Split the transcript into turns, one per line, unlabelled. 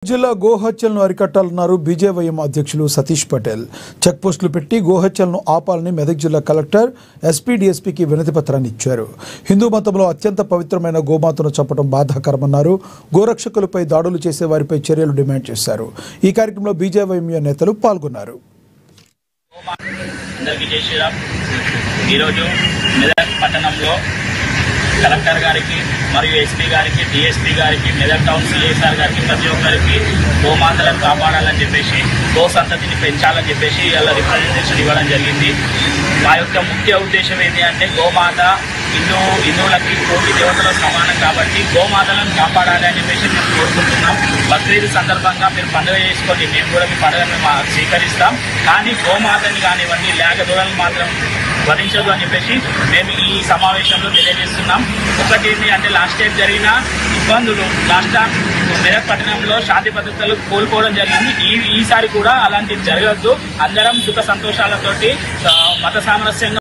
జిల్లా గోహత్యలను అరికట్టాలన్నారు బీజేవైఎం అధ్యక్షులు సతీష్ పటేల్. చెక్ పోస్టులు పెట్టి గోహత్యలను ఆపాలని మెదక్ జిల్లా కలెక్టర్ ఎస్పీ డీఎస్పీకి వినతి పత్రాన్ని ఇచ్చారు. హిందూ మతంలో అత్యంత పవిత్రమైన గోమాతను చంపడం బాధాకరమన్నారు. గోరక్షకులపై దాడులు చేసే వారిపై చర్యలు డిమాండ్ చేశారు. ఈ కార్యక్రమంలో బీజేవైఎం నేతలు పాల్గొన్నారు.
కలెక్టర్ గారికి మరియు ఎస్పీ గారికి డిఎస్పీ గారికి మెదక్ టౌన్ సిఎస్ఆర్ గారికి ప్రతి ఒక్కరికి గోమాతలను కాపాడాలని చెప్పేసి గో సంతతిని పెంచాలని చెప్పేసి ఇలా రిప్రజెంటేషన్ ఇవ్వడం జరిగింది. మా యొక్క ముఖ్య ఉద్దేశం ఏంటి అంటే గోమాత హిందువులకి కోటి దేవతల సమానం కాబట్టి గోమాతలను కాపాడాలి అని చెప్పేసి మేము కోరుకుంటున్నాం. బక్రీద్ సందర్భంగా మీరు పండుగ చేసుకొని మేము కూడా మీ పండుగను స్వీకరిస్తాం. కానీ గోమాతని కానివ్వండి లేక దూడలను మాత్రం వధించదు అని చెప్పేసి మేము ఈ సమావేశంలో తెలియజేస్తున్నాం. ఒకటి ఏంటి అంటే లాస్ట్ టైం జరిగిన ఇబ్బందులు లాస్ట్ టైం మెదక్ పట్టణంలో శాంతి భద్రతలు కోల్పోవడం జరిగింది. ఈసారి కూడా అలాంటివి జరగద్దు. అందరం సుఖ సంతోషాలతోటి మత సామరస్యంగా